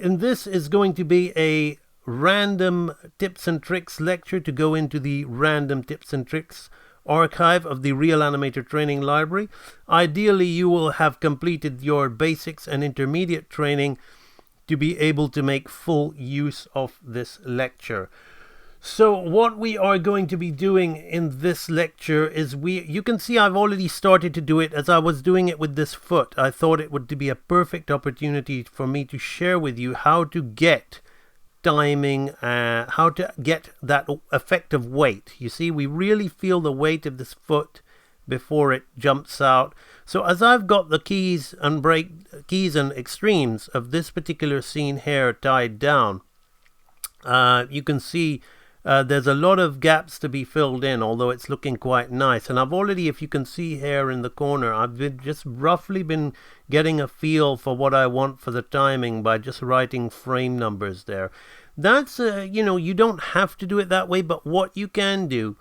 and this is going to be a random tips and tricks lecture to go into the random tips and tricks archive of the Real Animator Training Library. Ideally, you will have completed your basics and intermediate training to be able to make full use of this lecture. So what we are going to be doing in this lecture is you can see I've already started to do it as I was doing it with this foot. I thought it would be a perfect opportunity for me to share with you how to get timing, how to get that effective weight. You see, we really feel the weight of this foot before it jumps out. So as I've got the keys and extremes of this particular scene here tied down, you can see there's a lot of gaps to be filled in, although it's looking quite nice. And I've already, if you can see here in the corner, I've just roughly been getting a feel for what I want for the timing by just writing frame numbers there. That's, you don't have to do it that way, but what you can do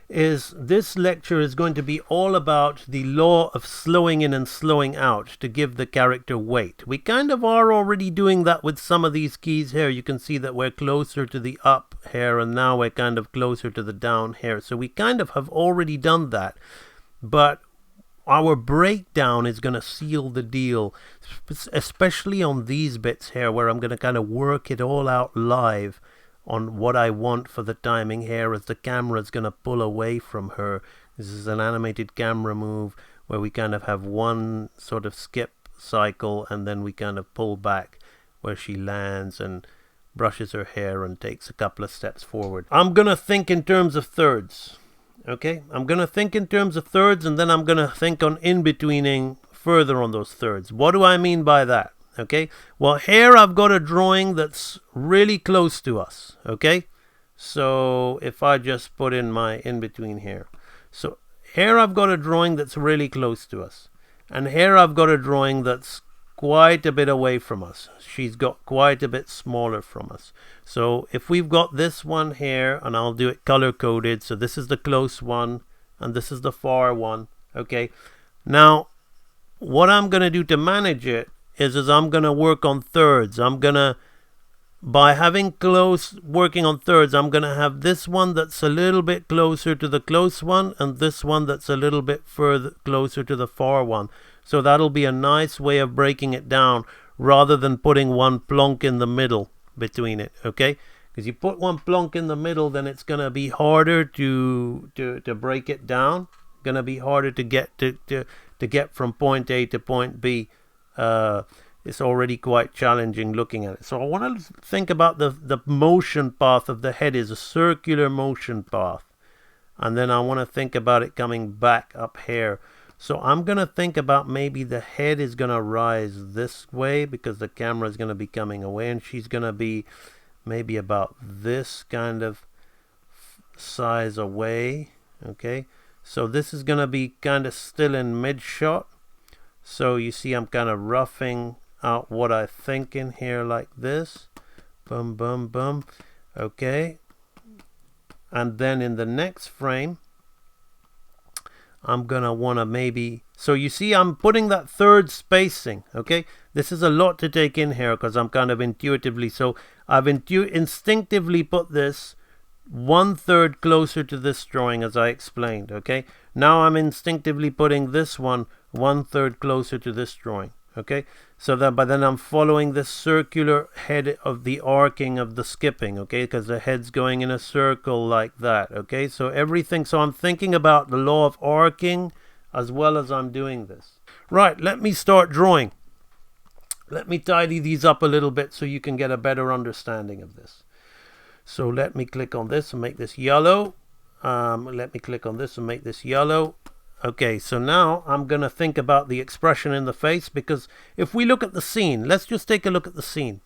is this lecture is going to be all about the law of slowing in and slowing out to give the character weight. We kind of are already doing that with some of these keys here. You can see that we're closer to the up here, and now we're kind of closer to the down here. So we kind of have already done that, but our breakdown is going to seal the deal, especially on these bits here where I'm going to kind of work it all out live on what I want for the timing here as the camera is going to pull away from her. This is an animated camera move where we kind of have one sort of skip cycle and then we kind of pull back where she lands and brushes her hair and takes a couple of steps forward. I'm going to think in terms of thirds. Okay, I'm going to think in terms of thirds, and then I'm going to think on in-betweening further on those thirds. What do I mean by that? Okay, well, here I've got a drawing that's really close to us. Okay, so if I just put in my in-between here. So here I've got a drawing that's really close to us. And here I've got a drawing that's quite a bit away from us. She's got quite a bit smaller from us. So if we've got this one here, and I'll do it color coded, so this is the close one and this is the far one. Okay, now what I'm going to do to manage it is I'm going to work on thirds. By having working on thirds, I'm going to have this one that's a little bit closer to the close one and this one that's a little bit further closer to the far one. So that'll be a nice way of breaking it down rather than putting one plonk in the middle between it, okay? Because you put one plonk in the middle, then it's going to be harder to break it down. Going to be harder to get from point A to point B. It's already quite challenging looking at it. So I want to think about the motion path of the head is a circular motion path. And then I want to think about it coming back up here. So I'm going to think about maybe the head is going to rise this way because the camera is going to be coming away, and she's going to be maybe about this kind of size away. Okay, so this is going to be kind of still in mid shot. So you see I'm kind of roughing out what I think in here like this. Boom, boom, boom. Okay, and then in the next frame I'm gonna want to maybe, so you see I'm putting that third spacing. Okay, this is a lot to take in here because I'm kind of intuitively, so I've instinctively put this 1/3 closer to this drawing as I explained. Okay, now I'm instinctively putting this one 1/3 closer to this drawing. Okay, so that, but then I'm following this circular head of the arcing of the skipping, okay, because the head's going in a circle like that. Okay, so everything, so I'm thinking about the law of arcing as well as I'm doing this. Right, let me start drawing. Let me tidy these up a little bit so you can get a better understanding of this. So let me click on this and make this yellow. Let me click on this and make this yellow. Okay, so now I'm going to think about the expression in the face, because if we look at the scene, let's just take a look at the scene.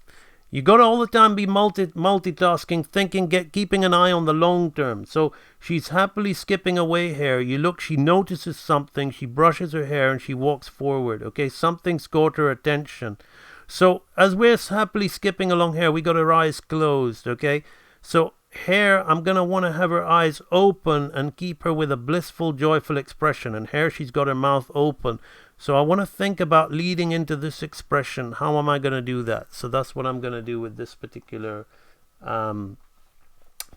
You got to all the time be multitasking, thinking, keeping an eye on the long term. So she's happily skipping away here. You look, she notices something, she brushes her hair and she walks forward. Okay, something's caught her attention. So as we're happily skipping along here, we got her eyes closed. Okay, so here I'm going to want to have her eyes open and keep her with a blissful, joyful expression. And here she's got her mouth open. So I want to think about leading into this expression. How am I going to do that? So that's what I'm going to do with this particular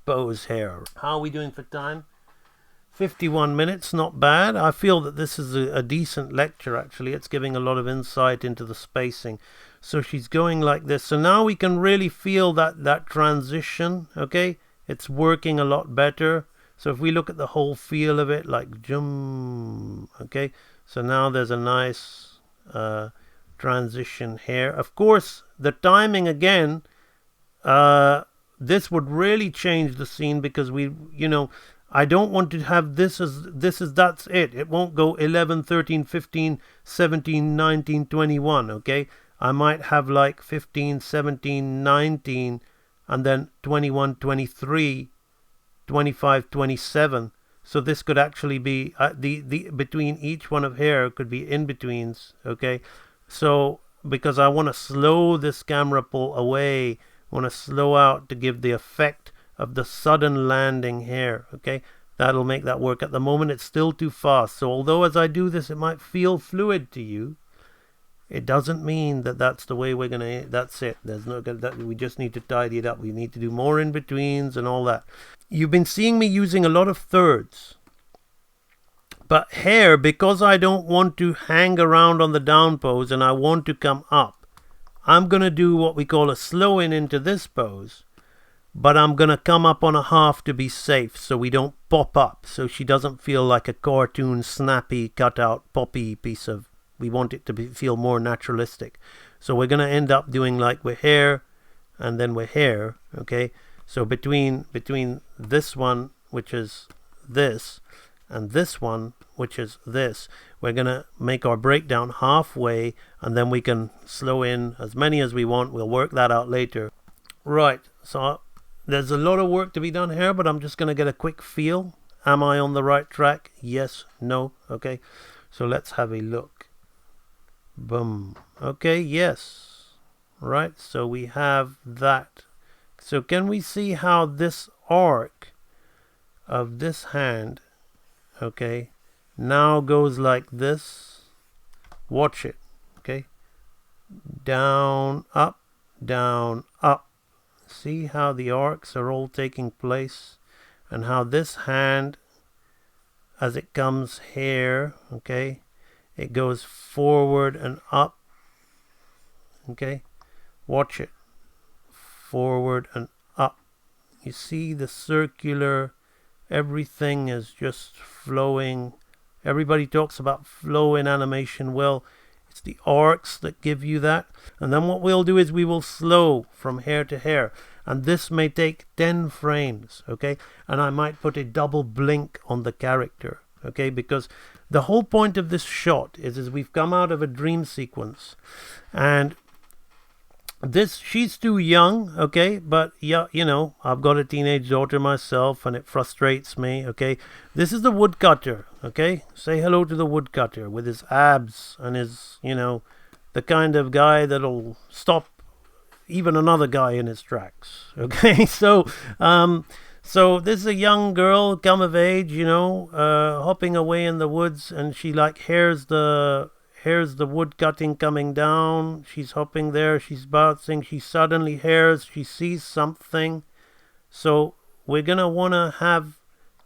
pose here. How are we doing for time? 51 minutes, not bad. I feel that this is a decent lecture, actually. It's giving a lot of insight into the spacing. So she's going like this. So now we can really feel that transition, okay? It's working a lot better. So if we look at the whole feel of it, like jum, okay? So now there's a nice transition here. Of course, the timing again, this would really change the scene because I don't want to have this as that's it. It won't go 11, 13, 15, 17, 19, 21, okay? I might have like 15, 17, 19, and then 21, 23, 25, 27. So this could actually be the between each one of here could be in betweens, okay? So because I want to slow this camera pull away, I want to slow out to give the effect of the sudden landing here, okay? That'll make that work. At the moment it's still too fast, so although as I do this it might feel fluid to you, it doesn't mean that that's the way we're gonna, that's it. There's no, that we just need to tidy it up. We need to do more in-betweens and all that. You've been seeing me using a lot of thirds, but here, because I don't want to hang around on the down pose and I want to come up, I'm gonna do what we call a slow in into this pose, but I'm gonna come up on a half to be safe so we don't pop up, so she doesn't feel like a cartoon snappy cut out poppy piece of, we want it to feel more naturalistic. So we're gonna end up doing like we're here and then we're here, okay? So between this one, which is this, and this one, which is this, we're gonna make our breakdown halfway, and then we can slow in as many as we want. We'll work that out later. Right, so there's a lot of work to be done here, but I'm just gonna get a quick feel. Am I on the right track? Yes, no, okay. So let's have a look. Boom. Okay, yes. Right, so we have that. So can we see how this arc of this hand, okay, now goes like this? Watch it, okay? Down, up, down, up. See how the arcs are all taking place, and how this hand, as it comes here, okay, it goes forward and up, okay? Watch it. Forward and up. You see the circular, everything is just flowing. Everybody talks about flow in animation. Well, it's the arcs that give you that. And then what we'll do is we will slow from hair to hair. And this may take 10 frames, okay? And I might put a double blink on the character, okay? Because the whole point of this shot is we've come out of a dream sequence. And this, she's too young, okay? But yeah, I've got a teenage daughter myself and it frustrates me, okay? This is the woodcutter, okay? Say hello to the woodcutter with his abs and his, the kind of guy that'll stop even another guy in his tracks, okay? So this is a young girl, come of age, hopping away in the woods, and she like hears the wood cutting coming down. She's hopping there, she's bouncing, she suddenly hears, she sees something. So we're gonna wanna have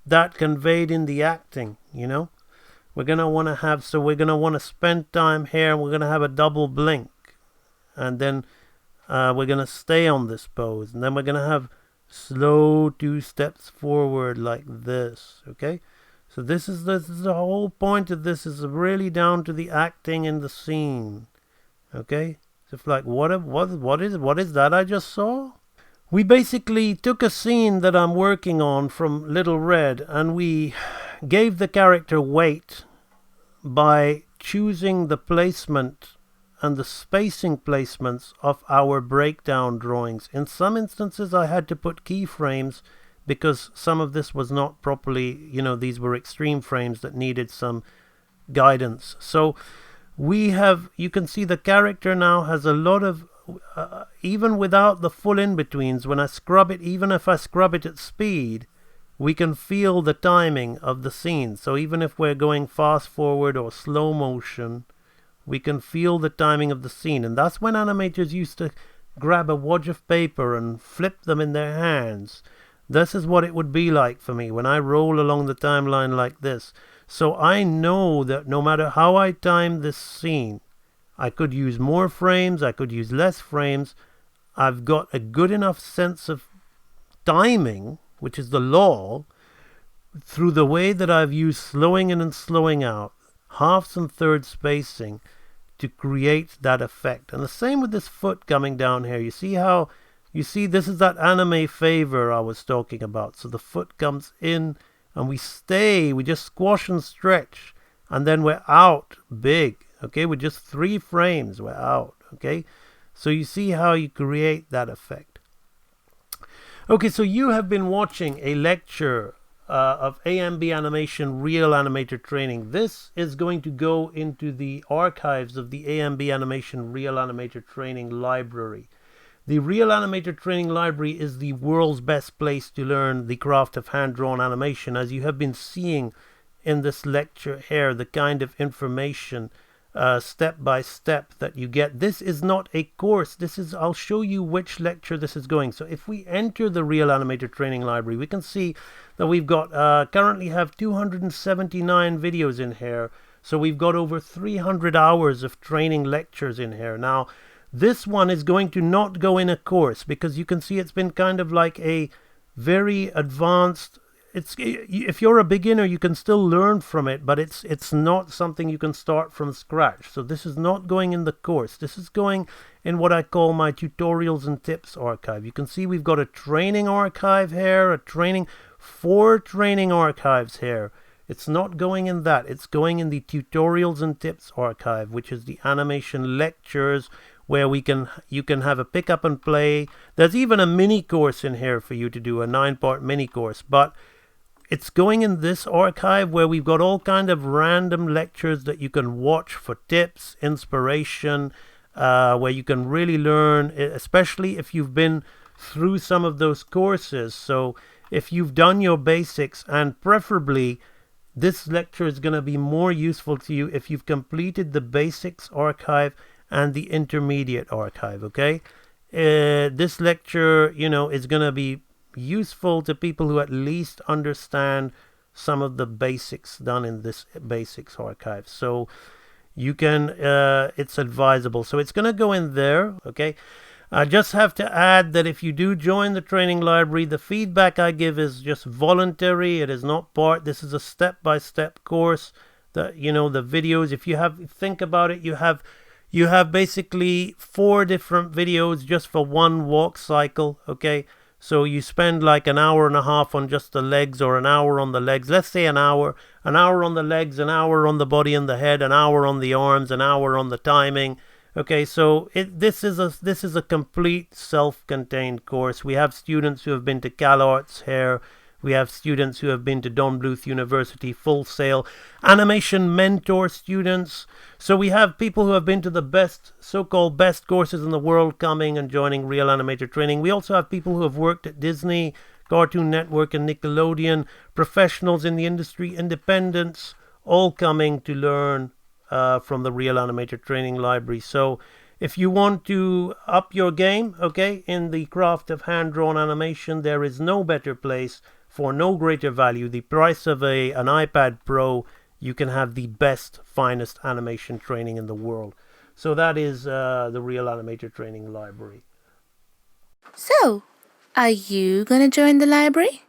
that conveyed in the acting, We're gonna wanna spend time here, and we're gonna have a double blink. And then we're gonna stay on this pose, and then we're gonna have slow 2 steps forward like this, okay? So this is the whole point of this, is really down to the acting in the scene, okay? So it's like, what is that I just saw? We basically took a scene that I'm working on from Little Red, and we gave the character weight by choosing the placement and the spacing placements of our breakdown drawings. In some instances I had to put keyframes because some of this was not properly, these were extreme frames that needed some guidance. So you can see the character now has a lot of, even without the full in-betweens, when I scrub it, even if I scrub it at speed, we can feel the timing of the scene. So even if we're going fast forward or slow motion, We can feel the timing of the scene. And that's when animators used to grab a wad of paper and flip them in their hands. This is what it would be like for me when I roll along the timeline like this. So I know that no matter how I time this scene, I could use more frames, I could use less frames. I've got a good enough sense of timing, which is the law, through the way that I've used slowing in and slowing out, halves and thirds spacing, to create that effect. And the same with this foot coming down here. You see this is that anime favor I was talking about. So the foot comes in and we just squash and stretch, and then we're out big. Okay, with just 3 frames, we're out. Okay, so you see how you create that effect. Okay, so you have been watching a lecture of AMB Animation Real Animator Training. This is going to go into the archives of the AMB Animation Real Animator Training Library. The Real Animator Training Library is the world's best place to learn the craft of hand-drawn animation. As you have been seeing in this lecture here, the kind of information step by step that you get. This is not a course. I'll show you which lecture this is going. So if we enter the Real Animator Training Library, we can see that we've got currently have 279 videos in here. So we've got over 300 hours of training lectures in here. Now, this one is going to not go in a course, because you can see it's been kind of like a very advanced. If you're a beginner, you can still learn from it, but it's not something you can start from scratch. So this is not going in the course. This is going in what I call my tutorials and tips archive. You can see we've got a training archive here, 4 training archives here. It's not going in that. It's going in the tutorials and tips archive, which is the animation lectures, where you can have a pick up and play. There's even a mini course in here for you to do, a 9-part mini course, but it's going in this archive where we've got all kind of random lectures that you can watch for tips, inspiration, where you can really learn, especially if you've been through some of those courses. So if you've done your basics, and preferably this lecture is going to be more useful to you if you've completed the basics archive and the intermediate archive. Okay, this lecture, is going to be useful to people who at least understand some of the basics done in this basics archive. So you can, it's advisable. So it's going to go in there. Okay. I just have to add that if you do join the training library, the feedback I give is just voluntary. It is not this is a step-by-step course. The videos, if you think about it, you have basically 4 different videos just for one walk cycle. Okay. So you spend like an hour and a half on just the legs, or an hour on the legs. Let's say an hour on the legs, an hour on the body and the head, an hour on the arms, an hour on the timing. Okay, so this is a complete self-contained course. We have students who have been to CalArts here. We have students who have been to Don Bluth University, Full Sail, Animation Mentor students. So we have people who have been to the so-called best courses in the world coming and joining Real Animator Training. We also have people who have worked at Disney, Cartoon Network, and Nickelodeon, professionals in the industry, independents, all coming to learn from the Real Animator Training Library. So if you want to up your game, okay, in the craft of hand-drawn animation, there is no better place for no greater value. The price of an iPad Pro, you can have the best, finest animation training in the world. So that is the Real Animator Training Library. So, are you going to join the library?